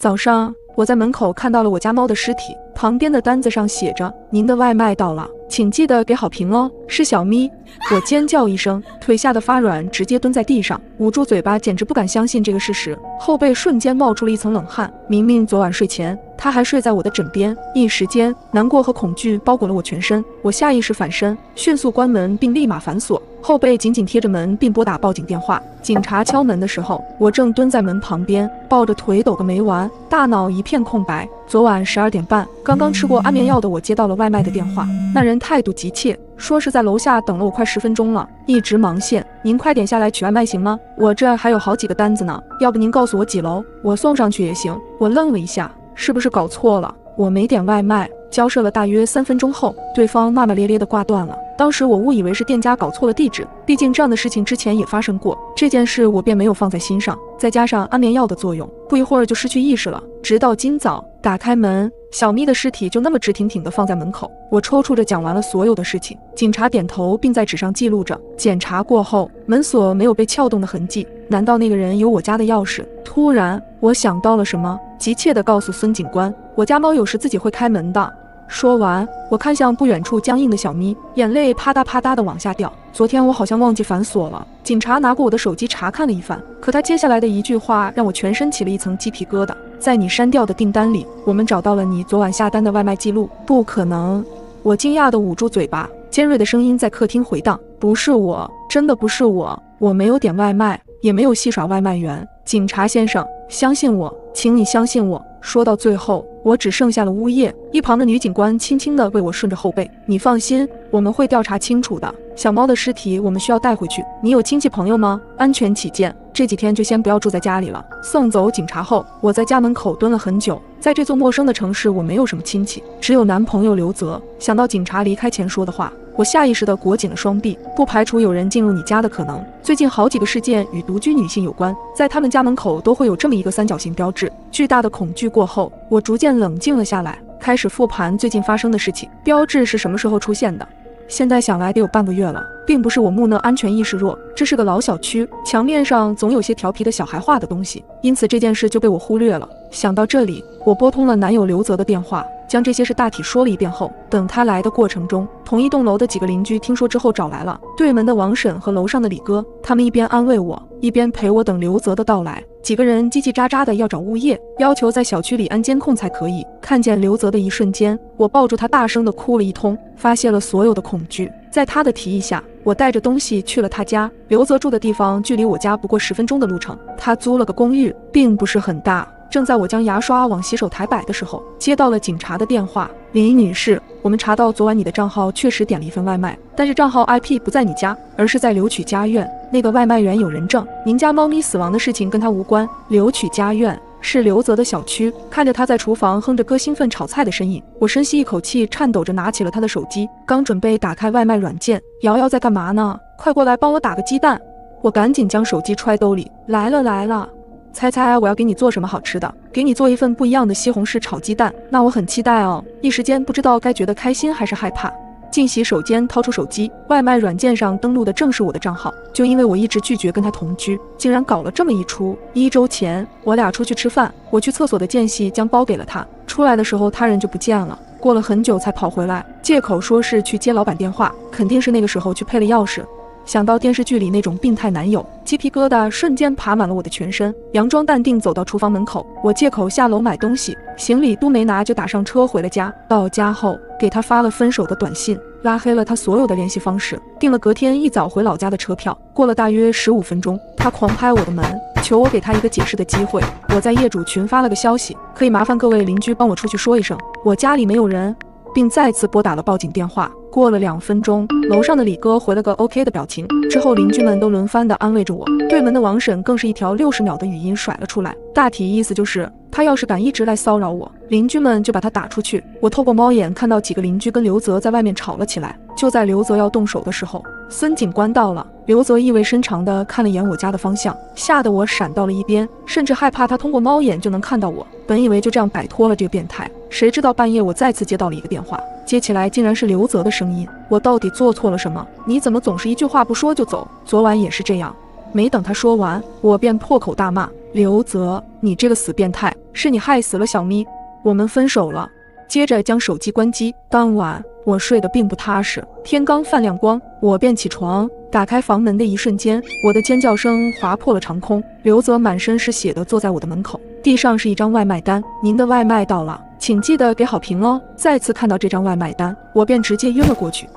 早上，我在门口看到了我家猫的尸体，旁边的单子上写着：“您的外卖到了，请记得给好评哦。”是小咪。我尖叫一声，腿吓得发软，直接蹲在地上，捂住嘴巴，简直不敢相信这个事实，后背瞬间冒出了一层冷汗。明明昨晚睡前他还睡在我的枕边，一时间难过和恐惧包裹了我全身。我下意识反身，迅速关门并立马反锁，后背紧紧贴着门，并拨打报警电话。警察敲门的时候，我正蹲在门旁边，抱着腿抖个没完，大脑一片空白。昨晚12点半，刚刚吃过安眠药的我接到了外卖的电话，那人态度急切，说是在楼下等了我快10分钟了，一直忙线，您快点下来取外卖行吗？我这还有好几个单子呢，要不您告诉我几楼，我送上去也行。我愣了一下，是不是搞错了？我没点外卖。交涉了大约3分钟后，对方骂骂咧咧地挂断了。当时我误以为是店家搞错了地址，毕竟这样的事情之前也发生过，这件事我便没有放在心上。再加上安眠药的作用，不一会儿就失去意识了。直到今早打开门，小咪的尸体就那么直挺挺地放在门口。我抽搐着讲完了所有的事情，警察点头，并在纸上记录着。检查过后，门锁没有被撬动的痕迹，难道那个人有我家的钥匙？突然我想到了什么，急切地告诉孙警官，我家猫有时自己会开门的。说完，我看向不远处僵硬的小咪，眼泪啪嗒啪嗒地往下掉。昨天我好像忘记反锁了。警察拿过我的手机查看了一番，可他接下来的一句话让我全身起了一层鸡皮疙瘩。在你删掉的订单里，我们找到了你昨晚下单的外卖记录。不可能！我惊讶地捂住嘴巴，尖锐的声音在客厅回荡：不是我，真的不是我，我没有点外卖，也没有戏耍外卖员。警察先生，相信我，请你相信我。说到最后，我只剩下了呜咽。一旁的女警官轻轻地为我顺着后背：你放心，我们会调查清楚的。小猫的尸体我们需要带回去，你有亲戚朋友吗？安全起见，这几天就先不要住在家里了。送走警察后，我在家门口蹲了很久。在这座陌生的城市，我没有什么亲戚，只有男朋友刘泽。想到警察离开前说的话，我下意识地裹紧了双臂，不排除有人进入你家的可能。最近好几个事件与独居女性有关，在他们家门口都会有这么一个三角形标志。巨大的恐惧过后，我逐渐冷静了下来，开始复盘最近发生的事情。标志是什么时候出现的？现在想来得有半个月了，并不是我木讷安全意识弱，这是个老小区，墙面上总有些调皮的小孩画的东西，因此这件事就被我忽略了。想到这里，我拨通了男友刘泽的电话，将这些事大体说了一遍后，等他来的过程中，同一栋楼的几个邻居听说之后找来了，对门的王婶和楼上的李哥，他们一边安慰我，一边陪我等刘泽的到来。几个人叽叽喳喳的要找物业，要求在小区里安监控才可以。看见刘泽的一瞬间，我抱住他大声的哭了一通，发泄了所有的恐惧。在他的提议下，我带着东西去了他家。刘泽住的地方距离我家不过10分钟的路程，他租了个公寓，并不是很大。正在我将牙刷往洗手台摆的时候，接到了警察的电话。李女士，我们查到昨晚你的账号确实点了一份外卖，但是账号 IP 不在你家，而是在留取家苑。那个外卖员有人证，您家猫咪死亡的事情跟他无关。留取家苑是刘泽的小区。看着他在厨房哼着歌兴奋炒菜的身影，我深吸一口气，颤抖着拿起了他的手机，刚准备打开外卖软件。瑶瑶在干嘛呢？快过来帮我打个鸡蛋。我赶紧将手机揣兜里，来了来了。猜猜我要给你做什么好吃的？给你做一份不一样的西红柿炒鸡蛋，那我很期待哦。一时间不知道该觉得开心还是害怕。进洗手间掏出手机，外卖软件上登录的正是我的账号。就因为我一直拒绝跟他同居，竟然搞了这么一出。1周前我俩出去吃饭，我去厕所的间隙将包给了他，出来的时候他人就不见了，过了很久才跑回来，借口说是去接老板电话，肯定是那个时候去配了钥匙。想到电视剧里那种病态男友，鸡皮疙瘩瞬间爬满了我的全身。佯装淡定走到厨房门口，我借口下楼买东西，行李都没拿就打上车回了家。到家后给他发了分手的短信，拉黑了他所有的联系方式，订了隔天一早回老家的车票。过了大约15分钟，他狂拍我的门，求我给他一个解释的机会。我在业主群发了个消息，可以麻烦各位邻居帮我出去说一声，我家里没有人，并再次拨打了报警电话。过了2分钟，楼上的李哥回了个 OK 的表情，之后邻居们都轮番的安慰着我，对门的王婶更是一条60秒的语音甩了出来，大体意思就是他要是敢一直来骚扰我，邻居们就把他打出去。我透过猫眼看到几个邻居跟刘泽在外面吵了起来。就在刘泽要动手的时候，孙警官到了。刘泽意味深长地看了眼我家的方向，吓得我闪到了一边，甚至害怕他通过猫眼就能看到我。本以为就这样摆脱了这个变态，谁知道半夜我再次接到了一个电话，接起来竟然是刘泽的声音。我到底做错了什么？你怎么总是一句话不说就走？昨晚也是这样。没等他说完，我便破口大骂：刘泽，你这个死变态，是你害死了小咪，我们分手了。接着将手机关机。当晚我睡得并不踏实，天刚泛亮光，我便起床。打开房门的一瞬间，我的尖叫声划破了长空。刘泽满身是血的坐在我的门口，地上是一张外卖单，您的外卖到了，请记得给好评哦。再次看到这张外卖单，我便直接晕了过去。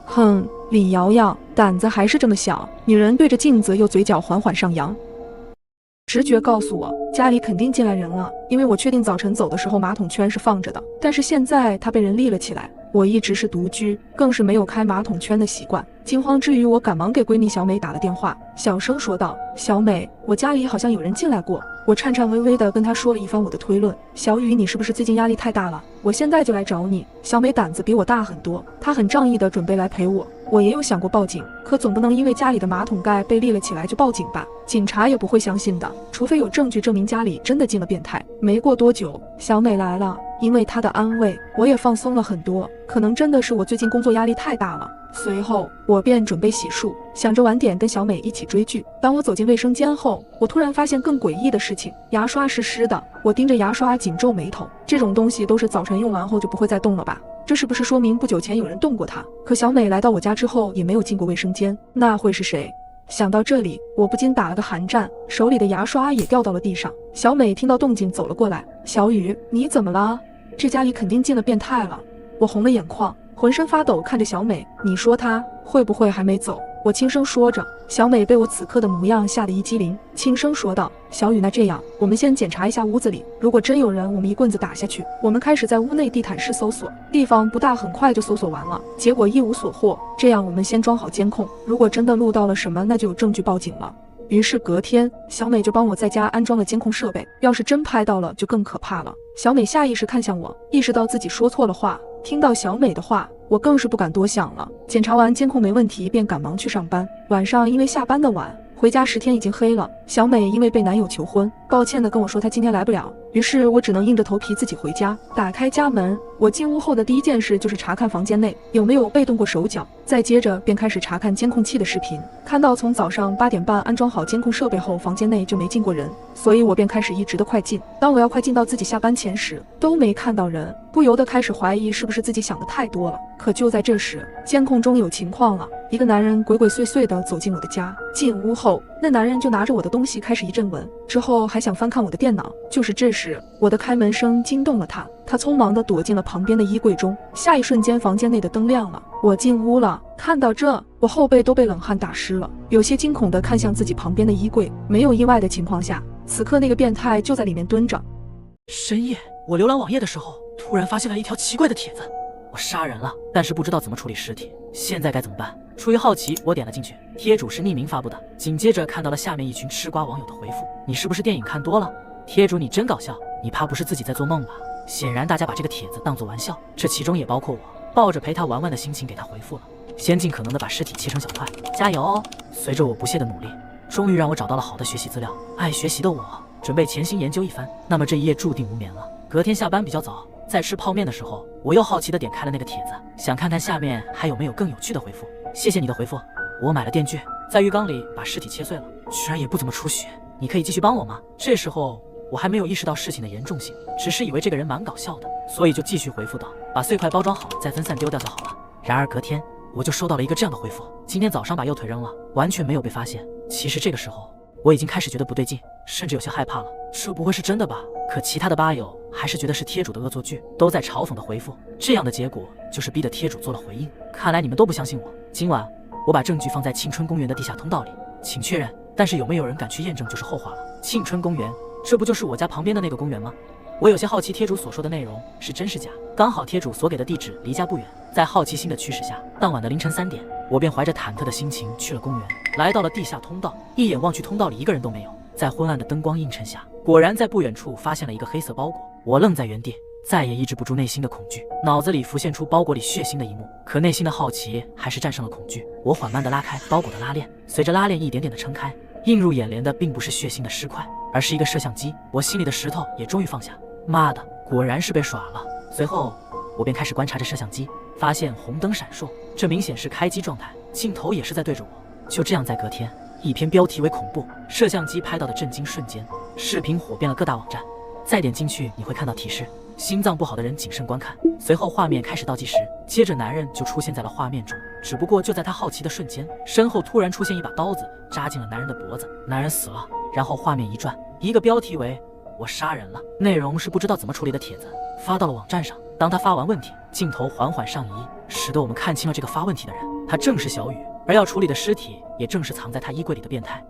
哼，李瑶瑶胆子还是这么小。女人对着镜子又嘴角缓缓上扬。直觉告诉我，家里肯定进来人了，因为我确定早晨走的时候马桶圈是放着的，但是现在它被人立了起来。我一直是独居，更是没有开马桶圈的习惯。惊慌之余，我赶忙给闺蜜小美打了电话，小声说道：小美，我家里好像有人进来过。我颤颤巍巍地跟她说了一番我的推论。小雨，你是不是最近压力太大了？我现在就来找你。小美胆子比我大很多，她很仗义地准备来陪我。我也有想过报警，可总不能因为家里的马桶盖被立了起来就报警吧？警察也不会相信的，除非有证据证明家里真的进了变态。没过多久，小美来了，因为她的安慰，我也放松了很多。可能真的是我最近工作压力太大了。随后我便准备洗漱，想着晚点跟小美一起追剧。当我走进卫生间后，我突然发现更诡异的事情，牙刷是湿的。我盯着牙刷紧皱眉头，这种东西都是早晨用完后就不会再动了吧？这是不是说明不久前有人动过它？可小美来到我家之后也没有进过卫生间，那会是谁？想到这里，我不禁打了个寒战，手里的牙刷也掉到了地上。小美听到动静走了过来：小雨，你怎么了？这家里肯定进了变态了。我红了眼眶，浑身发抖，看着小美：你说他会不会还没走？我轻声说着。小美被我此刻的模样吓得一激灵，轻声说道：小雨，那这样，我们先检查一下屋子里，如果真有人，我们一棍子打下去。我们开始在屋内地毯式搜索，地方不大，很快就搜索完了，结果一无所获。这样我们先装好监控，如果真的录到了什么，那就有证据报警了。于是隔天，小美就帮我在家安装了监控设备，要是真拍到了就更可怕了。小美下意识看向我，意识到自己说错了话。听到小美的话，我更是不敢多想了。检查完监控没问题，便赶忙去上班。晚上因为下班的晚，回家时天已经黑了。小美因为被男友求婚，抱歉地跟我说她今天来不了，于是我只能硬着头皮自己回家。打开家门，我进屋后的第一件事就是查看房间内有没有被动过手脚，再接着便开始查看监控器的视频。看到从早上8点半安装好监控设备后，房间内就没进过人，所以我便开始一直的快进。当我要快进到自己下班前时，都没看到人，不由得开始怀疑是不是自己想的太多了。可就在这时，监控中有情况了，一个男人鬼鬼祟祟地走进我的家。进屋后，那男人就拿着我的东西开始一阵闻，之后还想翻看我的电脑。就是这时，我的开门声惊动了他，他匆忙地躲进了旁边的衣柜中。下一瞬间，房间内的灯亮了，我进屋了。看到这，我后背都被冷汗打湿了，有些惊恐地看向自己旁边的衣柜。没有意外的情况下，此刻那个变态就在里面蹲着。深夜，我浏览网页的时候，突然发现了一条奇怪的帖子。我杀人了，但是不知道怎么处理尸体，现在该怎么办？出于好奇，我点了进去，贴主是匿名发布的。紧接着看到了下面一群吃瓜网友的回复：你是不是电影看多了？贴主你真搞笑，你怕不是自己在做梦吧？显然大家把这个帖子当作玩笑，这其中也包括我，抱着陪他玩玩的心情给他回复了，先尽可能的把尸体切成小块，加油哦！随着我不懈的努力，终于让我找到了好的学习资料。爱学习的我准备潜心研究一番，那么这一夜注定无眠了。隔天下班比较早，在吃泡面的时候，我又好奇的点开了那个帖子，想看看下面还有没有更有趣的回复。谢谢你的回复，我买了电锯，在浴缸里把尸体切碎了，居然也不怎么出血，你可以继续帮我吗？这时候我还没有意识到事情的严重性，只是以为这个人蛮搞笑的，所以就继续回复道：把碎块包装好再分散丢掉就好了。然而隔天我就收到了一个这样的回复：今天早上把右腿扔了，完全没有被发现。其实这个时候我已经开始觉得不对劲，甚至有些害怕了，这不会是真的吧？可其他的吧友还是觉得是贴主的恶作剧，都在嘲讽的回复。这样的结果就是逼得贴主做了回应。看来你们都不相信我。今晚我把证据放在庆春公园的地下通道里，请确认。但是有没有人敢去验证就是后话了。庆春公园，这不就是我家旁边的那个公园吗？我有些好奇贴主所说的内容是真是假，刚好贴主所给的地址离家不远。在好奇心的驱使下，当晚的凌晨3点，我便怀着忐忑的心情去了公园，来到了地下通道，一眼望去，通道里一个人都没有。在昏暗的灯光映衬下，果然在不远处发现了一个黑色包裹。我愣在原地，再也抑制不住内心的恐惧，脑子里浮现出包裹里血腥的一幕，可内心的好奇还是战胜了恐惧。我缓慢地拉开包裹的拉链，随着拉链一点点的撑开，映入眼帘的并不是血腥的尸块，而是一个摄像机。我心里的石头也终于放下，妈的，果然是被耍了。随后我便开始观察着摄像机，发现红灯闪烁，这明显是开机状态，镜头也是在对着我。就这样，在隔天一篇标题为恐怖，摄像机拍到的震惊瞬间，视频火遍了各大网站。再点进去，你会看到提示：心脏不好的人谨慎观看。随后画面开始倒计时，接着男人就出现在了画面中。只不过就在他好奇的瞬间，身后突然出现一把刀子，扎进了男人的脖子，男人死了。然后画面一转，一个标题为“我杀人了”，内容是不知道怎么处理的帖子，发到了网站上。当他发完问题，镜头缓缓上移，使得我们看清了这个发问题的人，他正是小雨，而要处理的尸体也正是藏在他衣柜里的变态。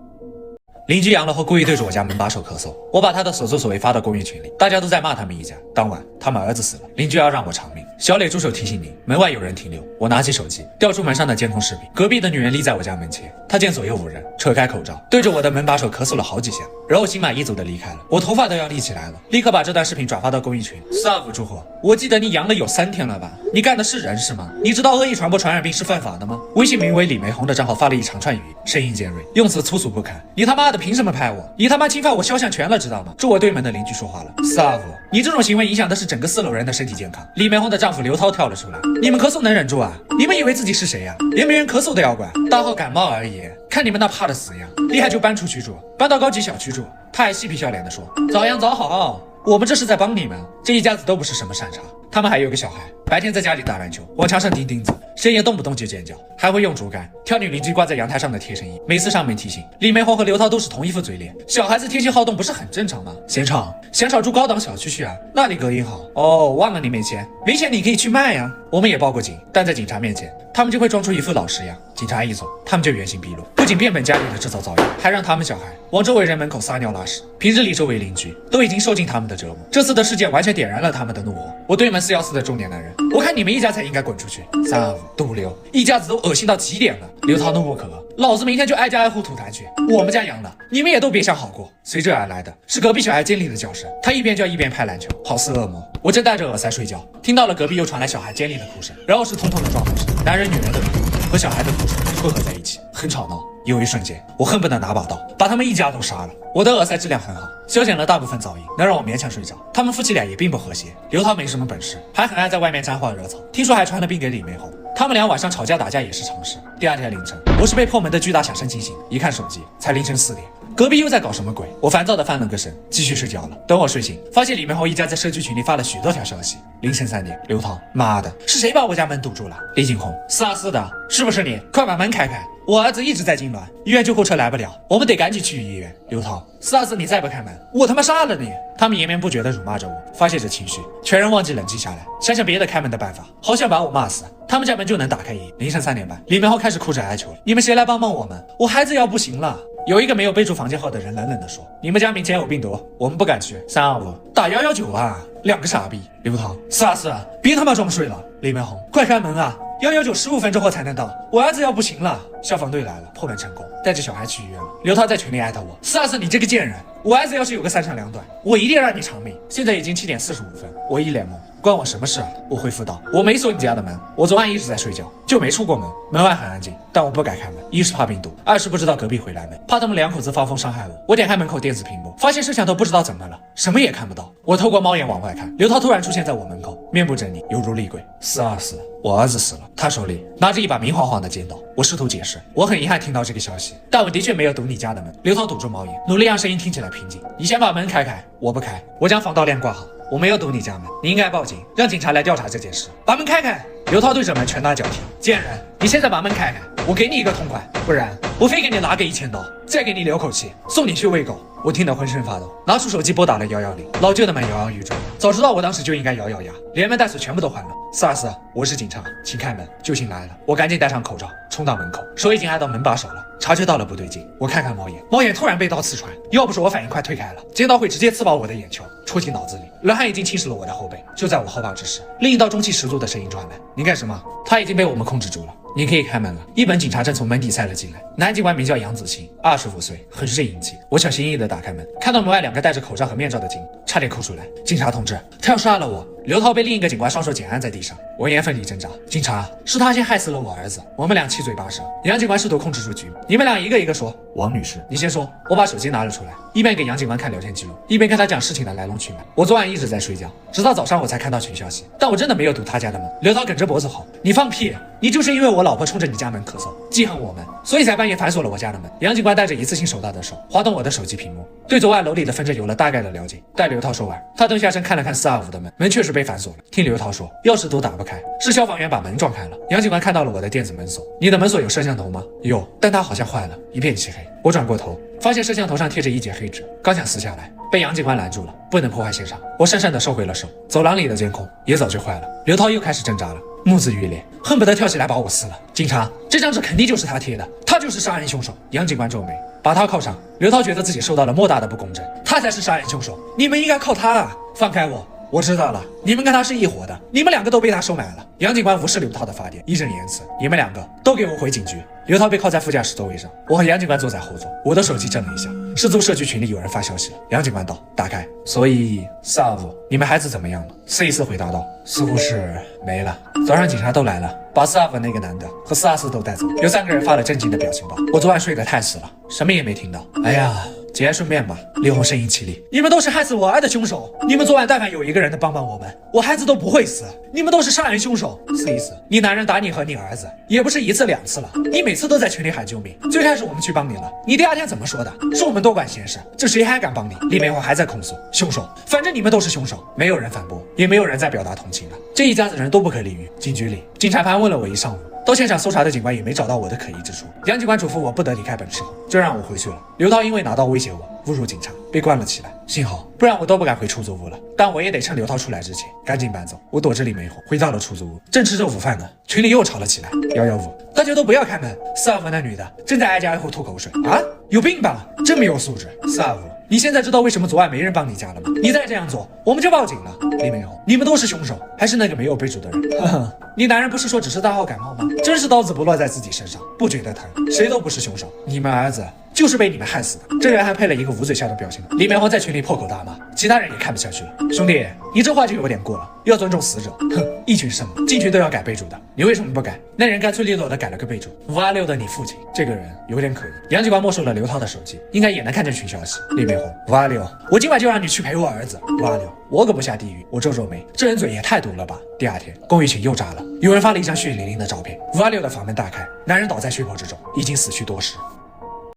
邻居杨乐后故意对着我家门把手咳嗽，我把他的所作所为发到公寓群里，大家都在骂他们一家。当晚他们儿子死了，邻居要让我偿命。小磊助手提醒你，门外有人停留。我拿起手机，调出门上的监控视频，隔壁的女人立在我家门前，她见左右无人，扯开口罩，对着我的门把手咳嗽了好几下，然后心满意足地离开了。我头发都要立起来了，立刻把这段视频转发到公寓群。staff住户，我记得你阳了有3天了吧？你干的是人事吗？你知道恶意传播传染病是犯法的吗？微信名为李梅红的账号发了一长串语音，声音尖锐，用词粗俗不堪。你他妈的凭什么拍我？你他妈侵犯我肖像权了，知道吗？住我对门的邻居说话了 staff， 你这种行为影响的是整个4楼人的身体健康。李梅红的丈夫刘涛跳了出来，你们咳嗽能忍住啊？你们以为自己是谁呀？连别人咳嗽都要管，大号感冒而已，看你们那怕的死样，厉害就搬出去住，搬到高级小区住。他还嬉皮笑脸地说，早阳早好，我们这是在帮你们。这一家子都不是什么善茬，他们还有个小孩，白天在家里打篮球，往墙上钉钉子，深夜动不动就尖叫，还会用竹竿挑女邻居挂在阳台上的贴身衣。每次上门提醒，李梅红和刘涛都是同一副嘴脸。小孩子天性好动不是很正常吗？嫌吵，想吵住高档小区去啊，那里隔音好。哦，忘了你没钱，没钱你可以去卖呀。我们也报过警，但在警察面前，他们就会装出一副老实样。警察一走，他们就原形毕露，不仅变本加厉的制造噪音，还让他们小孩往周围人门口撒尿拉屎。平日里周围邻居都已经受尽他们的折磨，这次的事件完全点燃了他们的怒火。我对门414的中年男人，我看你们一家才应该滚出去。325毒瘤，一家子都恶心到极点了。刘涛怒不可遏，老子明天就挨家挨户吐痰去。我们家阳了，你们也都别想好过。随之而来的是隔壁小孩尖利的叫声，他一边叫一边拍篮球，好似恶魔。我正戴着耳塞睡觉，听到了隔壁又传来小孩尖利的哭声，然后是痛痛的撞门声，男人女人的哭和小孩的哭声混合在一起，很吵闹。有一瞬间，我恨不得拿把刀把他们一家都杀了。我的耳塞质量很好，消减了大部分噪音，能让我勉强睡着。他们夫妻俩也并不和谐，刘涛没什么本事，还很爱在外面沾花惹草，听说还传了病给李梅红。他们俩晚上吵架打架也是常事。第2天凌晨，我是被破门的巨大响声惊醒，一看手机，才凌晨4点。隔壁又在搞什么鬼？我烦躁地翻了个身，继续睡觉了。等我睡醒，发现李梅红一家在社区群里发了许多条消息。凌晨3点，刘涛，妈的，是谁把我家门堵住了？李景红，424的，是不是你？快把门开开！我儿子一直在痉挛，医院救护车来不了，我们得赶紧去医院。刘涛，424，你再不开门，我他妈杀了你！他们延绵不绝地辱骂着我，发泄着情绪，全人忘记冷静下来，想想别的开门的办法，好想把我骂死。他们家门就能打开一。凌晨3点半，李梅红开始哭着哀求，你们谁来帮帮我们？我孩子要不行了。有一个没有备注房间号的人冷冷地说，你们家明前有病毒，我们不敢去。325，打119啊，2个傻逼。刘涛，424，别他妈装睡了。李梅红，快开门啊！11915分钟后才能到，我儿子要不行了。消防队来了，破门成功，带着小孩去医院了。刘涛在群里艾特我，424，你这个贱人，我儿子要是有个3长2短，我一定让你偿命。现在已经7点45分，我一脸懵，关我什么事啊？我回复道，我没锁你家的门，我昨晚一直在睡觉，就没出过门。门外很安静，但我不敢开门，一是怕病毒，二是不知道隔壁会来没，怕他们2口子发疯伤害我。我点开门口电子屏幕，发现摄像头不知道怎么了，什么也看不到。我透过猫眼往外看，刘涛突然出现在我门口，面部狰狞，犹如厉鬼。424，我儿子死了，他手里拿着一把明晃晃的尖刀。我试图解释，我很遗憾听到这个消息，但我的确没有堵你家的门。刘涛堵住猫眼，努力让声音听起来平静。你先把门开开，我不开，我将防盗链挂好。我没有堵你家门，你应该报警，让警察来调查这件事。把门开开！刘涛对着门拳打脚踢，贱人，你现在把门开开，我给你一个痛快，不然我非给你拿个1000刀，再给你留口气，送你去喂狗。我听得浑身发抖，拿出手机拨打了110，老旧的门摇摇欲坠。早知道我当时就应该咬咬牙，连门带锁全部都换了。424，我是警察，请开门，救星来了。我赶紧戴上口罩，冲到门口，手已经挨到门把手了。察觉到了不对劲，我看看猫眼，猫眼突然被刀刺穿，要不是我反应快推开了，尖刀会直接刺爆我的眼球，戳进脑子里，冷汗已经侵蚀了我的后背。就在我后怕之时，另一道中气十足的声音传来，你干什么？他已经被我们控制住了，你可以开门了。一本警察证从门底塞了进来，男警官名叫杨子清，25岁，很是英气。我小心翼翼地打开门，看到门外2个戴着口罩和面罩的警，差点哭出来。警察同志，他要杀了我！刘涛被另一个警官双手紧按在地上，闻言奋力挣扎。警察，是他先害死了我儿子，我们俩七嘴八舌。杨警官试图控制住局面，你们俩一个一个说。王女士，你先说。我把手机拿了出来，一边给杨警官看聊天记录，一边跟他讲事情的来龙去脉。我昨晚一直在睡觉，直到早上我才看到群消息，但我真的没有堵他家的门。刘涛梗着脖子吼：“你放屁！你就是因为我老婆冲着你家门咳嗽，记恨我们，所以才半夜反锁了我家的门。”杨警官带着一次性手大的手滑动我的手机屏幕，对昨晚楼里的纷争有了大概的了解。待刘涛说完，他蹲下身看了看425的门，门确实被反锁了。听刘涛说，钥匙都打不开，是消防员把门撞开了。杨警官看到了我的电子门锁，你的门锁有摄像头吗？有，但它好像坏了，一片漆黑。我转过头，发现摄像头上贴着一截黑纸，刚想撕下来，被杨警官拦住了，不能破坏现场。我讪讪地收回了手。走廊里的监控也早就坏了。刘涛又开始挣扎了，目眦欲裂，恨不得跳起来把我撕了。警察，这张纸肯定就是他贴的，他就是杀人凶手。杨警官皱眉，把他铐上。刘涛觉得自己受到了莫大的不公正，他才是杀人凶手，你们应该铐他啊！放开我！我知道了，你们跟他是一伙的，你们两个都被他收买了。杨警官无视刘涛的发电，义正言辞：你们两个都给我回警局。刘涛被铐在副驾驶座位上，我和杨警官坐在后座。我的手机震了一下，失踪社区群里有人发消息了。杨警官道：打开。所以425，你们孩子怎么样了？414回答道：似乎是没了。早上警察都来了，把425那个男的和424都带走。有3个人发了震惊的表情包。我昨晚睡得太死了，什么也没听到。哎呀，节哀顺变吧。烈红声音凄厉：你们都是害死我儿的凶手！你们昨晚但凡有一个人能帮帮我们，我孩子都不会死。你们都是杀人凶手！414，你男人打你和你儿子也不是1次2次了，你每次都在群里喊救命。最开始我们去帮你了，你第2天怎么说的？是我们多管闲事，这谁还敢帮你？李美红还在控诉凶手，反正你们都是凶手。没有人反驳，也没有人再表达同情了。这一家子人都不可理喻。警局里，警察盘问了我一上午。到现场搜查的警官也没找到我的可疑之处。杨警官嘱咐我不得离开本市后，就让我回去了。刘涛因为拿刀威胁我，侮辱警察，被关了起来。幸好，不然我都不敢回出租屋了。但我也得趁刘涛出来之前赶紧搬走。我躲着李梅红回到了出租屋，正吃着午饭呢，群里又吵了起来。115，大家都不要开门。425那女的正在挨家挨户吐口水啊，有病吧？真没有素质。425，你现在知道为什么昨晚没人帮你家了吗？你再这样做，我们就报警了。李梅红，你们都是凶手，还是那个没有被捕的人？呵呵，你男人不是说只是大号感冒吗？真是刀子不落在自己身上，不觉得疼。谁都不是凶手，你们儿子就是被你们害死的。这人还配了一个捂嘴笑的表情。李梅红在群里破口大骂，其他人也看不下去了。兄弟，你这话就有点过了，要尊重死者。哼，一群圣母，进群都要改备注的，你为什么不改？那人干脆利落的改了个备注：526的你父亲。这个人有点可疑。杨警官没收了刘涛的手机，应该也能看见群消息。李梅红：526，我今晚就让你去陪我儿子。526，我可不下地狱。我皱皱眉，这人嘴也太毒了吧。第2天，公寓群又炸了，有人发了一张血淋淋的照片，526的房门大开，男人倒在血泊之中，已经死去多时。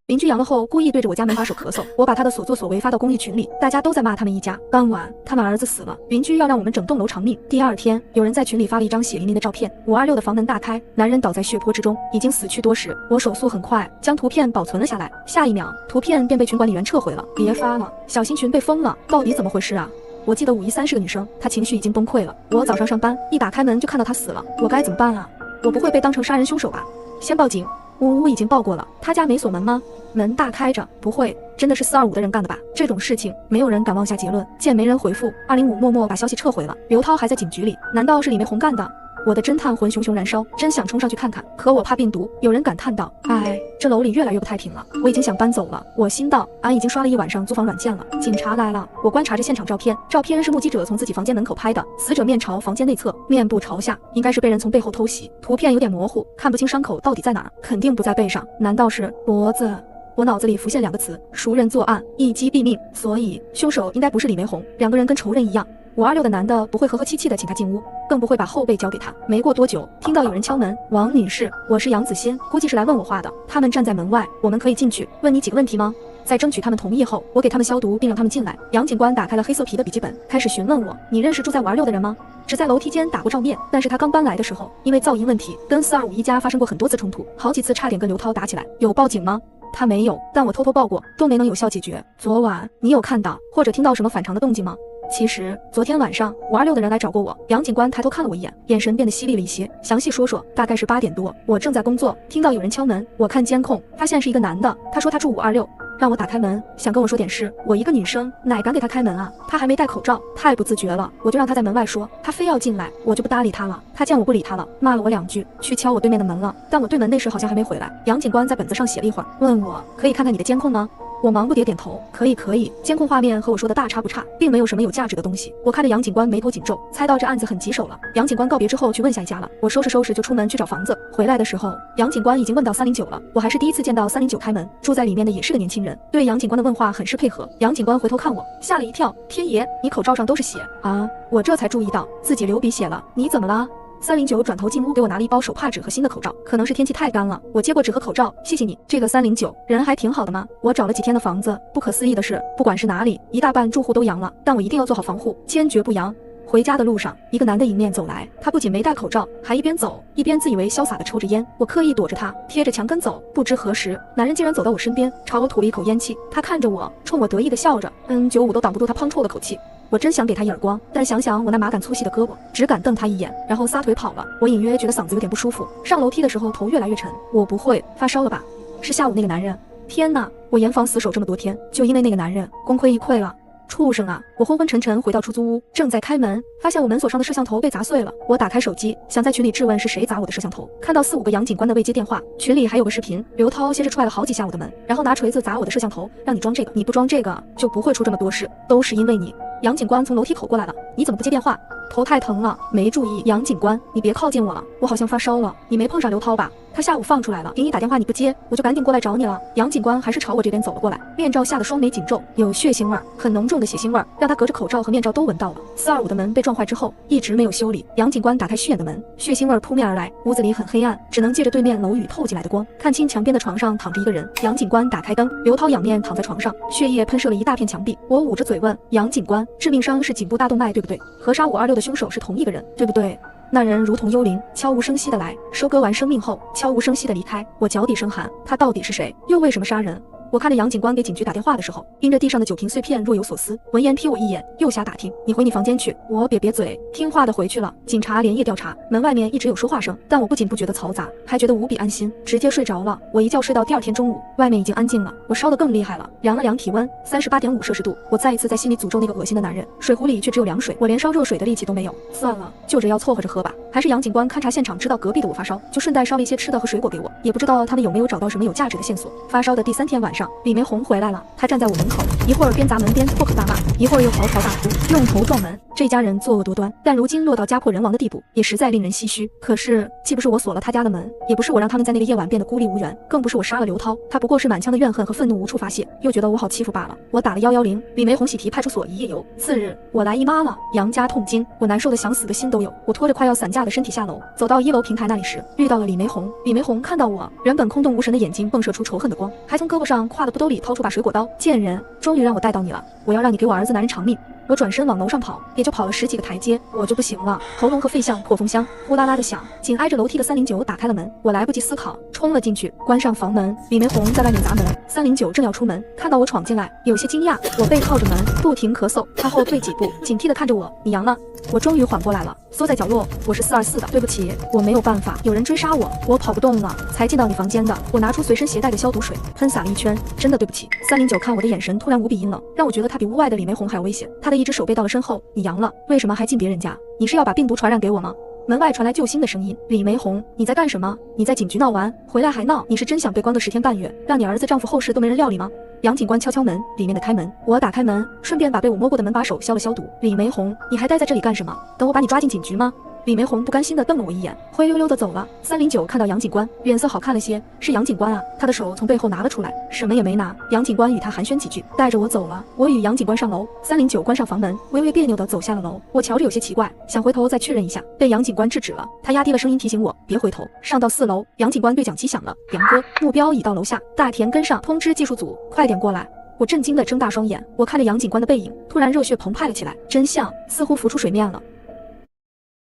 邻居阳了后故意对着我家门把手咳嗽，我把他的所作所为发到公寓群里，大家都在骂他们一家。当晚他们儿子死了，邻居要让我们整栋楼偿命。第2天，有人在群里发了一张血淋淋的照片，526的房门大开，男人倒在血泊之中，已经死去多时。我手速很快，将图片保存了下来，下一秒图片便被群管理员撤回了。别发了，小心群被封了，到底怎么回事啊？我记得513是个女生，她情绪已经崩溃了。我早上上班，一打开门就看到她死了，我该怎么办啊？我不会被当成杀人凶手吧？先报警。我已经报过了，他家没锁门吗？门大开着，不会，真的是425的人干的吧？这种事情没有人敢妄下结论。见没人回复，205默默把消息撤回了。刘涛还在警局里，难道是李梅红干的？我的侦探魂熊熊燃烧，真想冲上去看看，可我怕病毒。有人感叹道：哎，这楼里越来越不太平了，我已经想搬走了。我心道，俺已经刷了一晚上租房软件了。警察来了，我观察着现场照片，照片是目击者从自己房间门口拍的，死者面朝房间内侧，面部朝下，应该是被人从背后偷袭。图片有点模糊，看不清伤口到底在哪儿，肯定不在背上，难道是脖子？我脑子里浮现2个词：熟人作案，一击毙命。所以凶手应该不是李梅红，2个人跟仇人一样。526的男的不会和和气气的请他进屋，更不会把后背交给他。没过多久，听到有人敲门，王女士，我是杨子欣，估计是来问我话的。他们站在门外，我们可以进去问你几个问题吗？在争取他们同意后，我给他们消毒并让他们进来。杨警官打开了黑色皮的笔记本，开始询问我：你认识住在526的人吗？只在楼梯间打过照面，但是他刚搬来的时候，因为噪音问题，跟425一家发生过很多次冲突，好几次差点跟刘涛打起来。有报警吗？他没有，但我偷偷报过，都没能有效解决。昨晚你有看到或者听到什么反常的动静吗？其实昨天晚上526的人来找过我。杨警官抬头看了我一眼，眼神变得犀利了一些。详细说说。大概是8点多，我正在工作，听到有人敲门，我看监控，发现是一个男的，他说他住526，让我打开门，想跟我说点事。我一个女生，哪敢给他开门啊？他还没戴口罩，太不自觉了。我就让他在门外说，他非要进来，我就不搭理他了。他见我不理他了，骂了我2句，去敲我对面的门了。但我对门那时好像还没回来。杨警官在本子上写了一会儿，问我可以看看你的监控吗？我忙不迭点头，可以可以。监控画面和我说的大差不差，并没有什么有价值的东西。我看着杨警官眉头紧皱，猜到这案子很棘手了。杨警官告别之后去问下一家了。我收拾收拾就出门去找房子，回来的时候，杨警官已经问到309了。我还是第一次见到309开门，住在里面的也是个年轻人，对杨警官的问话很是配合。杨警官回头看我，吓了一跳，天爷，你口罩上都是血啊！我这才注意到自己流鼻血了，你怎么了？309转头进屋给我拿了一包手帕纸和新的口罩，可能是天气太干了。我接过纸和口罩，谢谢你。这个309人还挺好的嘛。我找了几天的房子，不可思议的是，不管是哪里，一大半住户都阳了，但我一定要做好防护，坚决不阳。回家的路上，一个男的迎面走来，他不仅没戴口罩，还一边走一边自以为潇洒的抽着烟。我刻意躲着他，贴着墙根走。不知何时，男人竟然走到我身边，朝我吐了一口烟气。他看着我，冲我得意的笑着，N95都挡不住他胖臭的口气。我真想给他一耳光，但想想我那马杆粗细的胳膊，只敢瞪他一眼，然后撒腿跑了。我隐约觉得嗓子有点不舒服，上楼梯的时候头越来越沉。我不会发烧了吧？是下午那个男人。天哪，我严防死守这么多天，就因为那个男人，功亏一篑了。畜生啊！我昏昏沉沉回到出租屋，正在开门，发现我门锁上的摄像头被砸碎了。我打开手机，想在群里质问是谁砸我的摄像头，看到4、5个杨警官的未接电话，群里还有个视频，刘涛先是踹了好几下我的门，然后拿锤子砸我的摄像头，让你装这个，你不装这个就不会出这么多事，都是因为你。杨警官从楼梯口过来了，你怎么不接电话？头太疼了，没注意。杨警官，你别靠近我了，我好像发烧了。你没碰上刘涛吧？他下午放出来了，给你打电话你不接，我就赶紧过来找你了。杨警官还是朝我这边走了过来，面罩下的双眉紧皱，有血腥味儿，很浓重的血腥味儿，让他隔着口罩和面罩都闻到了。425的门被撞坏之后，一直没有修理。杨警官打开虚掩的门，血腥味儿扑面而来，屋子里很黑暗，只能借着对面楼宇透进来的光，看清墙边的床上躺着一个人。杨警官打开灯，刘涛仰面躺在床上，血液喷射了一大片墙壁。我捂着嘴问杨警官，致命伤是颈部大动脉对不对？和杀526的凶手是同一个人对不对？那人如同幽灵，悄无声息的来，收割完生命后悄无声息的离开。我脚底生寒，他到底是谁？又为什么杀人？我看着杨警官给警局打电话的时候，盯着地上的酒瓶碎片若有所思。闻言瞥我一眼，又瞎打听，你回你房间去。我瘪嘴，听话的回去了。警察连夜调查，门外面一直有说话声，但我不仅不觉得嘈杂，还觉得无比安心，直接睡着了。我一觉睡到第2天中午，外面已经安静了。我烧得更厉害了，量了量体温，38.5摄氏度。我再一次在心里诅咒那个恶心的男人，水壶里却只有凉水，我连烧热水的力气都没有。算了，就这要凑合着喝吧。还是杨警官勘察现场知道隔壁的我发烧，就顺带烧了一些吃的和水果给我，也不知道他们有没有找到什么有价值的线索。发烧的第3天晚上，李梅红回来了，她站在我门口，一会儿边砸门边破口大骂，一会儿又嚎啕大哭，用头撞门。这家人作恶多端，但如今落到家破人亡的地步，也实在令人唏嘘。可是既不是我锁了他家的门，也不是我让他们在那个夜晚变得孤立无援，更不是我杀了刘涛，他不过是满腔的怨恨和愤怒无处发泄，又觉得我好欺负罢了。我打了110，李梅红喜提派出所一夜游。次日我来姨妈了，杨家痛经，我难受的想死的心都有。我拖着快要散架的身体下楼，走到1楼平台那里时，遇到了李梅红。李梅红看到我，原本空洞无神的眼睛迸射出仇恨的光，还从胳膊上挎的不兜里掏出把水果刀。贱人，终于让我带到你了，我要让你给我儿子男人偿命。我转身往楼上跑，也就跑了10几个台阶，我就不行了，喉咙和肺像破风箱，呼啦啦的响。紧挨着楼梯的309打开了门，我来不及思考，冲了进去，关上房门。李梅红在外面砸门，309正要出门，看到我闯进来，有些惊讶。我背靠着门，不停咳嗽，他后退几步，警惕地看着我，你阳了。我终于缓过来了，缩在角落，我是424的，对不起，我没有办法，有人追杀我，我跑不动了，才进到你房间的。我拿出随身携带的消毒水，喷洒了一圈，真的对不起。309看我的眼神突然无比阴冷，让我觉得他比屋外的李梅红还要危险。他的一只手背到了身后，你阳了，为什么还进别人家？你是要把病毒传染给我吗？门外传来救星的声音，李梅红，你在干什么？你在警局闹完，回来还闹？你是真想被关个10天半月，让你儿子丈夫后事都没人料理吗？杨警官敲敲门，里面的开门，我打开门，顺便把被我摸过的门把手消了消毒。李梅红，你还待在这里干什么？等我把你抓进警局吗？李梅红不甘心地瞪了我一眼，灰溜溜地走了。309看到杨警官，脸色好看了些，是杨警官啊，他的手从背后拿了出来，什么也没拿。杨警官与他寒暄几句，带着我走了。我与杨警官上楼，309关上房门，微微别扭地走下了楼。我瞧着有些奇怪，想回头再确认一下，被杨警官制止了。他压低了声音提醒我别回头。上到4楼，杨警官对讲机响了，杨哥，目标已到楼下，大田跟上，通知技术组快点过来。我震惊地睁大双眼，我看着杨警官的背影，突然热血澎湃了起来，真相似乎浮出水面了。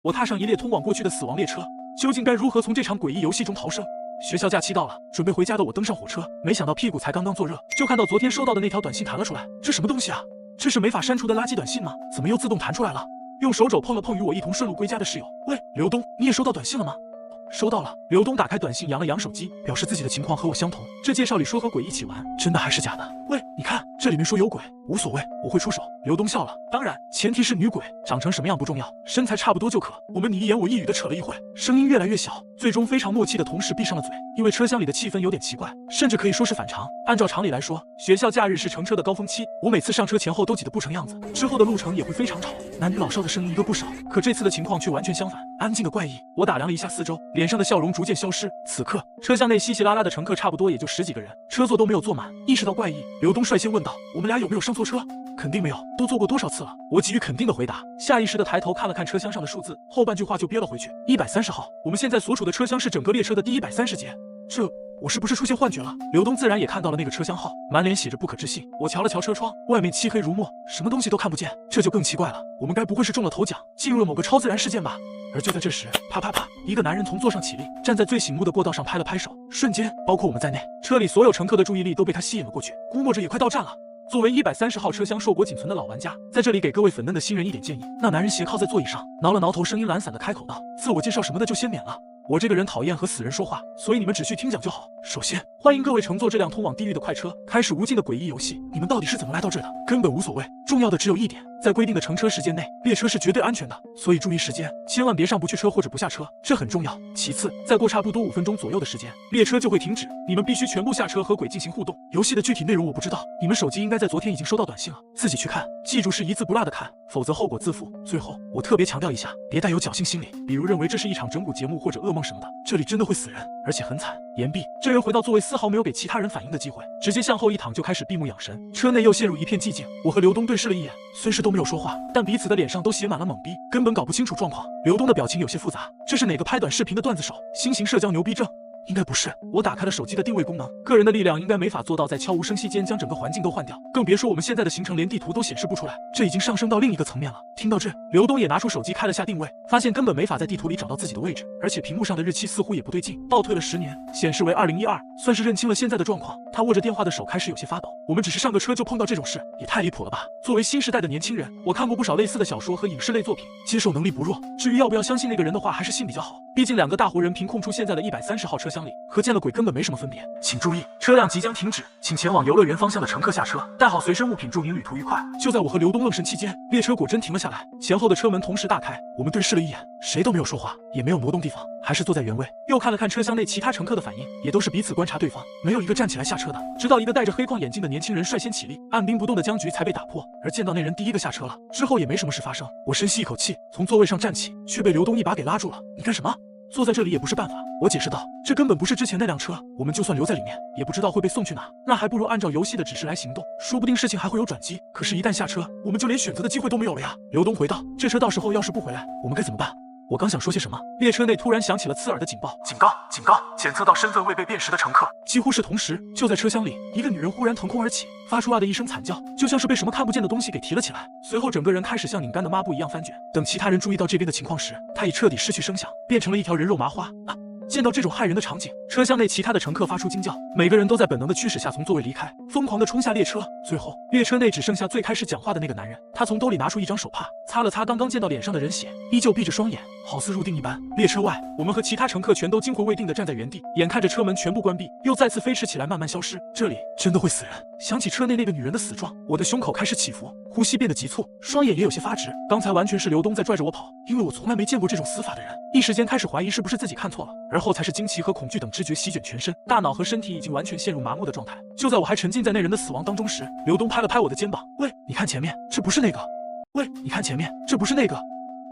我踏上一列通往过去的死亡列车，究竟该如何从这场诡异游戏中逃生？学校假期到了，准备回家的我登上火车，没想到屁股才刚刚坐热，就看到昨天收到的那条短信弹了出来。这什么东西啊？这是没法删除的垃圾短信吗？怎么又自动弹出来了？用手肘碰了碰与我一同顺路归家的室友，喂，刘东，你也收到短信了吗？收到了。刘东打开短信，扬了扬手机，表示自己的情况和我相同。这介绍里说和鬼一起玩，真的还是假的？喂，你看这里面说有鬼，无所谓，我会出手。刘东笑了，当然前提是女鬼，长成什么样不重要，身材差不多就可。我们你一言我一语的扯了一会，声音越来越小，最终非常默契的同时闭上了嘴。因为车厢里的气氛有点奇怪，甚至可以说是反常。按照常理来说，学校假日是乘车的高峰期，我每次上车前后都挤得不成样子，之后的路程也会非常吵，男女老少的声音一个不少。可这次的情况却完全相反，安静的怪异。我打量了一下四周，脸上的笑容逐渐消失。此刻车厢内稀稀拉拉的乘客差不多也就10几个人，车座都没有坐满。意识到怪异，刘东率先问道：“我们俩有没有上错车？”肯定没有，都坐过多少次了？我给予肯定的回答，下意识的抬头看了看车厢上的数字，后半句话就憋了回去。130号，我们现在所处的车厢是整个列车的第130节。我是不是出现幻觉了？刘东自然也看到了那个车厢号，满脸写着不可置信。我瞧了瞧车窗，外面漆黑如墨，什么东西都看不见，这就更奇怪了。我们该不会是中了头奖，进入了某个超自然事件吧？而就在这时，啪啪啪，一个男人从座上起立，站在最醒目的过道上拍了拍手，瞬间，包括我们在内，车里所有乘客的注意力都被他吸引了过去，估摸着也快到站了。作为130号车厢硕果仅存的老玩家，在这里给各位粉嫩的新人一点建议。那男人斜靠在座椅上，挠了挠头，声音懒散的开口道：“自我介绍什么的就先免了。我这个人讨厌和死人说话，所以你们只需听讲就好。首先，欢迎各位乘坐这辆通往地狱的快车，开始无尽的诡异游戏。你们到底是怎么来到这的？根本无所谓，重要的只有一点，在规定的乘车时间内，列车是绝对安全的，所以注意时间，千万别上不去车或者不下车，这很重要。其次，再过差不多5分钟左右的时间，列车就会停止，你们必须全部下车和鬼进行互动。游戏的具体内容我不知道，你们手机应该在昨天已经收到短信了，自己去看，记住是一字不落的看，否则后果自负。最后，我特别强调一下，别带有侥幸心理，比如认为这是一场整蛊节目或者噩梦什么的，这里真的会死人，而且很惨。言毕，这人回到座位，丝毫没有给其他人反应的机会，直接向后一躺就开始闭目养神。车内又陷入一片寂静，我和刘东对视了一眼，虽是都没有说话，但彼此的脸上都写满了懵逼，根本搞不清楚状况。刘东的表情有些复杂，这是哪个拍短视频的段子手？新型社交牛逼症？应该不是。我打开了手机的定位功能，个人的力量应该没法做到在悄无声息间将整个环境都换掉，更别说我们现在的行程连地图都显示不出来，这已经上升到另一个层面了。听到这，刘东也拿出手机开了下定位，发现根本没法在地图里找到自己的位置，而且屏幕上的日期似乎也不对劲，倒退了10年，显示为2012，算是认清了现在的状况。他握着电话的手开始有些发抖。我们只是上个车就碰到这种事，也太离谱了吧！作为新时代的年轻人，我看过不少类似的小说和影视类作品，接受能力不弱。至于要不要相信那个人的话，还是信比较好。毕竟2个大活人凭空出现在了130号车厢里，和见了鬼根本没什么分别。请注意，车辆即将停止，请前往游乐园方向的乘客下车，带好随身物品，祝您旅途愉快。就在我和刘东愣神期间，列车果真停了下来，前后的车门同时大开。我们对视了一眼，谁都没有说话，也没有挪动地方，还是坐在原位。又看了看车厢内其他乘客的反应，也都是彼此观察对方，没有一个站起来下车的。直到一个戴着黑框眼镜的年轻人率先起立，按兵不动的僵局才被打破。而见到那人第一个下车了之后，也没什么事发生。我深吸一口气，从座位上站起，却被刘东一把给拉住了。你干什么？坐在这里也不是办法，我解释道，这根本不是之前那辆车，我们就算留在里面，也不知道会被送去哪，那还不如按照游戏的指示来行动，说不定事情还会有转机。可是，一旦下车，我们就连选择的机会都没有了呀。刘东回道，这车到时候要是不回来，我们该怎么办？我刚想说些什么，列车内突然响起了刺耳的警报，警告，警告，检测到身份未被辨识的乘客。几乎是同时，就在车厢里，一个女人忽然腾空而起，发出啊的一声惨叫，就像是被什么看不见的东西给提了起来，随后整个人开始像拧干的抹布一样翻卷。等其他人注意到这边的情况时，她已彻底失去声响，变成了一条人肉麻花啊！见到这种骇人的场景，车厢内其他的乘客发出惊叫，每个人都在本能的驱使下从座位离开，疯狂的冲下列车。最后，列车内只剩下最开始讲话的那个男人，他从兜里拿出一张手帕，擦了擦刚刚溅到脸上的人血，依旧闭着双眼，好似入定一般。列车外，我们和其他乘客全都惊魂未定的站在原地，眼看着车门全部关闭，又再次飞驰起来，慢慢消失。这里真的会死人。想起车内那个女人的死状，我的胸口开始起伏，呼吸变得急促，双眼也有些发直。刚才完全是刘东在拽着我跑，因为我从来没见过这种死法的人，一时间开始怀疑是不是自己看错了，而后才是惊奇和恐惧等知觉席卷全身，大脑和身体已经完全陷入麻木的状态。就在我还沉浸在那人的死亡当中时，刘东拍了拍我的肩膀，喂，你看前面，这不是那个。喂，你看前面，这不是那个。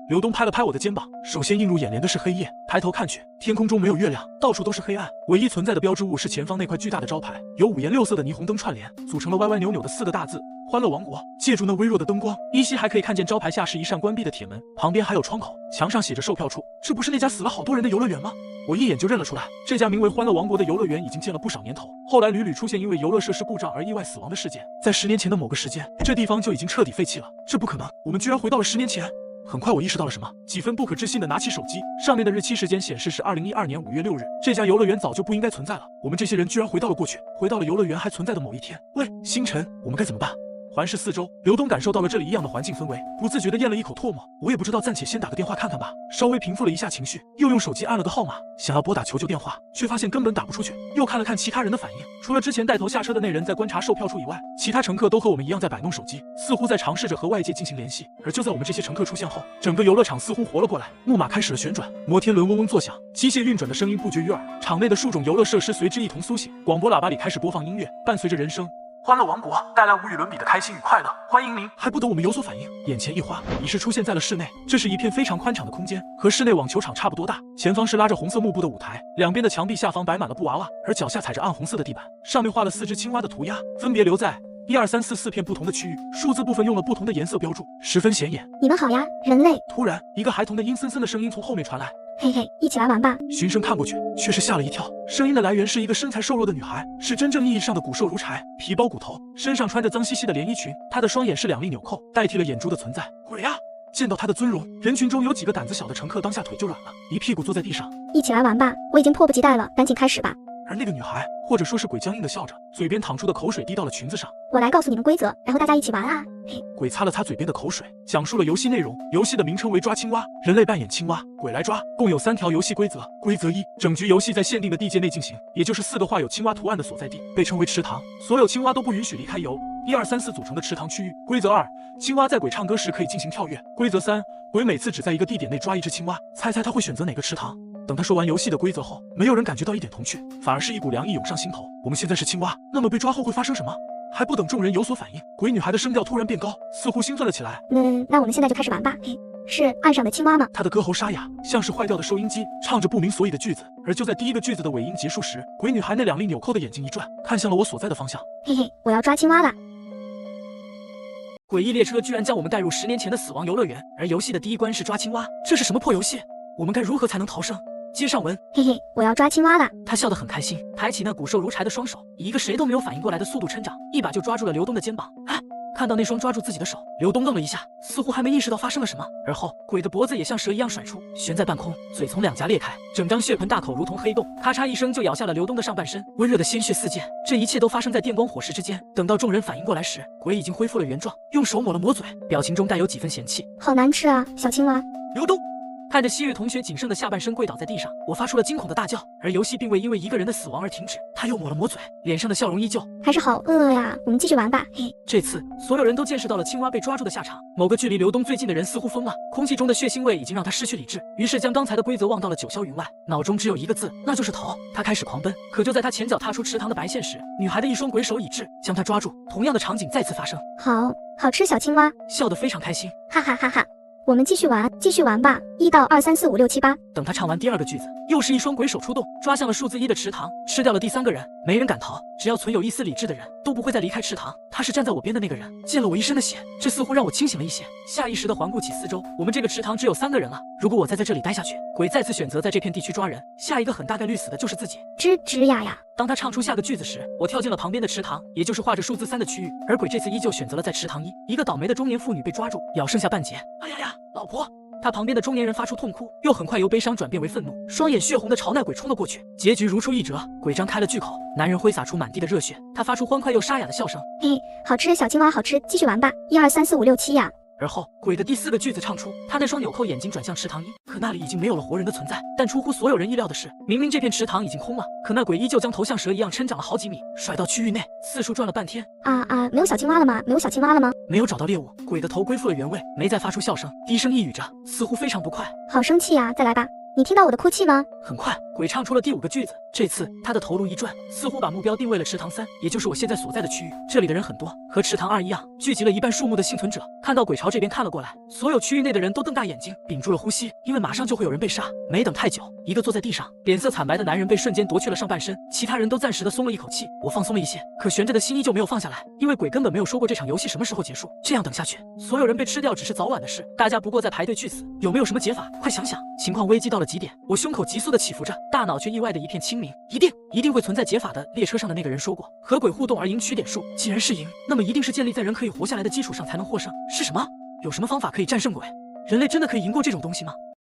刘东拍了拍我的肩膀，首先映入眼帘的是黑夜，抬头看去，天空中没有月亮，到处都是黑暗，唯一存在的标志物是前方那块巨大的招牌，由5颜6色的霓虹灯串联，组成了歪歪扭扭的4个大字欢乐王国。借助那微弱的灯光，依稀还可以看见招牌下是一扇关闭的铁门，旁边还有窗口，墙上写着售票处。这不是那家死了好多人的游乐园吗？我一眼就认了出来，这家名为欢乐王国的游乐园已经建了不少年头，后来屡屡出现因为游乐设施故障而意外死亡的事件。在10年前的某个时间，这地方就已经彻底废弃了。这不可能，我们居然回到了10年前。很快我意识到了什么，几分不可置信的拿起手机，上面的日期时间显示是2012年5月6日，这家游乐园早就不应该存在了。我们这些人居然回到了过去，回到了游乐园还存在的某一天。喂，星辰，我们该怎么办？环视四周，刘东感受到了这里异样的环境氛围，不自觉地咽了一口唾沫。我也不知道，暂且先打个电话看看吧。稍微平复了一下情绪，又用手机按了个号码，想要拨打求救电话，却发现根本打不出去。又看了看其他人的反应，除了之前带头下车的那人在观察售票处以外，其他乘客都和我们一样在摆弄手机，似乎在尝试着和外界进行联系。而就在我们这些乘客出现后，整个游乐场似乎活了过来，木马开始了旋转，摩天轮嗡嗡作响，机械运转的声音不绝于耳，场内的数种游乐设施随之一同苏醒。广播喇叭里开始播放音乐，伴随着人声。欢乐王国带来无与伦比的开心与快乐，欢迎您！还不等我们有所反应，眼前一花，已是出现在了室内。这是一片非常宽敞的空间，和室内网球场差不多大。前方是拉着红色幕布的舞台，两边的墙壁下方摆满了布娃娃，而脚下踩着暗红色的地板，上面画了4只青蛙的涂鸦，分别留在1、2、3、4片不同的区域，数字部分用了不同的颜色标注，十分显眼。你们好呀，人类！突然，一个孩童的阴森森的声音从后面传来。嘿嘿，一起来玩吧！循声看过去，却是吓了一跳。声音的来源是一个身材瘦弱的女孩，是真正意义上的骨瘦如柴，皮包骨头，身上穿着脏兮兮的连衣裙。她的双眼是2粒纽扣，代替了眼珠的存在。鬼呀！见到她的尊容，人群中有几个胆子小的乘客当下腿就软了，一屁股坐在地上。一起来玩吧！我已经迫不及待了，赶紧开始吧！而那个女孩，或者说是鬼，僵硬的笑着，嘴边淌出的口水滴到了裙子上。我来告诉你们规则，然后大家一起玩啊！嘿，鬼擦了擦嘴边的口水，讲述了游戏内容。游戏的名称为抓青蛙，人类扮演青蛙，鬼来抓。共有3条游戏规则。规则1：整局游戏在限定的地界内进行，也就是4个画有青蛙图案的所在地，被称为池塘。所有青蛙都不允许离开由1、2、3、4组成的池塘区域。规则2：青蛙在鬼唱歌时可以进行跳跃。规则3：鬼每次只在一个地点内抓一只青蛙，猜猜他会选择哪个池塘？等他说完游戏的规则后，没有人感觉到一点童趣，反而是一股凉意涌上心头。我们现在是青蛙，那么被抓后会发生什么？还不等众人有所反应，鬼女孩的声调突然变高，似乎兴奋了起来。那我们现在就开始玩吧。嘿，是岸上的青蛙吗？她的歌喉沙哑，像是坏掉的收音机，唱着不明所以的句子。而就在第一个句子的尾音结束时，鬼女孩那2粒纽扣的眼睛一转，看向了我所在的方向。嘿嘿，我要抓青蛙了。诡异列车居然将我们带入10年前的死亡游乐园，而游戏的第一关是抓青蛙，这是什么破游戏？我们该如何才能逃生？接上文，嘿嘿，我要抓青蛙了。他笑得很开心，抬起那骨瘦如柴的双手，以一个谁都没有反应过来的速度抻掌，一把就抓住了刘东的肩膀。啊！看到那双抓住自己的手，刘东愣了一下，似乎还没意识到发生了什么。而后，鬼的脖子也像蛇一样甩出，悬在半空，嘴从2颊裂开，整张血盆大口如同黑洞，咔嚓一声就咬下了刘东的上半身，温热的鲜血四溅。这一切都发生在电光火石之间。等到众人反应过来时，鬼已经恢复了原状，用手抹了抹嘴，表情中带有几分嫌弃。好难吃啊，小青蛙。刘东看着西月同学仅剩的下半身跪倒在地上，我发出了惊恐的大叫。而游戏并未因为一个人的死亡而停止，他又抹了抹嘴，脸上的笑容依旧。还是好饿呀，我们继续玩吧。嘿，这次所有人都见识到了青蛙被抓住的下场。某个距离刘东最近的人似乎疯了，空气中的血腥味已经让他失去理智，于是将刚才的规则忘到了九霄云外，脑中只有一个字，那就是逃。他开始狂奔，可就在他前脚踏出池塘的白线时，女孩的一双鬼手已至，将他抓住。同样的场景再次发生。好吃小青蛙，笑得非常开心，哈哈哈哈。我们继续玩吧，1到2、3、4、5、6、7、8。等他唱完第2个句子，又是一双鬼手出动，抓向了数字1的池塘，吃掉了第3个人。没人敢逃，只要存有一丝理智的人，都不会再离开池塘。他是站在我边的那个人，溅了我一身的血，这似乎让我清醒了一些。下意识地环顾起四周，我们这个池塘只有3个人了。如果我再在这里待下去，鬼再次选择在这片地区抓人，下一个很大概率死的就是自己。吱吱呀呀。当他唱出下个句子时，我跳进了旁边的池塘，也就是画着数字3的区域。而鬼这次依旧选择了在池塘1。一个倒霉的中年妇女被抓住，咬剩下半截。哎呀呀，老婆！他旁边的中年人发出痛哭，又很快由悲伤转变为愤怒，双眼血红的朝那鬼冲了过去。结局如出一辙，鬼张开了巨口，男人挥洒出满地的热血，他发出欢快又沙哑的笑声。嘿，好吃小青蛙，好吃，继续玩吧，1、2、3、4、5、6、7呀。而后，鬼的第4个句子唱出，他那双纽扣眼睛转向池塘1，可那里已经没有了活人的存在。但出乎所有人意料的是，明明这片池塘已经空了，可那鬼依旧将头像蛇一样抻长了好几米，甩到区域内，四处转了半天。没有小青蛙了吗？没有小青蛙了吗？没有找到猎物，鬼的头恢复了原位，没再发出笑声，低声一语着，似乎非常不快。好生气呀，再来吧。你听到我的哭泣吗？很快，鬼唱出了第5个句子。这次他的头颅一转，似乎把目标定位了池塘3，也就是我现在所在的区域。这里的人很多，和池塘2一样，聚集了一半数目的幸存者。看到鬼朝这边看了过来，所有区域内的人都瞪大眼睛，屏住了呼吸，因为马上就会有人被杀。没等太久，一个坐在地上脸色惨白的男人被瞬间夺去了上半身，其他人都暂时的松了一口气。我放松了一些，可悬着的心依旧没有放下来，因为鬼根本没有说过这场游戏什么时候结束。这样等下去，所有人被吃掉只是早晚的事，大家不过在排队去死。有没有什么解法？快想想！情况危机到了极点，我胸口急速的起伏着，大脑却意外的一片清明。一定会存在解法的。列车上的那个人说过，和鬼互动而赢取点数，既然是赢，那么一定是建立在人可以活下来的基础上才能获胜。是什么？有什么方法可以战胜鬼？人类真的可以赢过这种东西吗？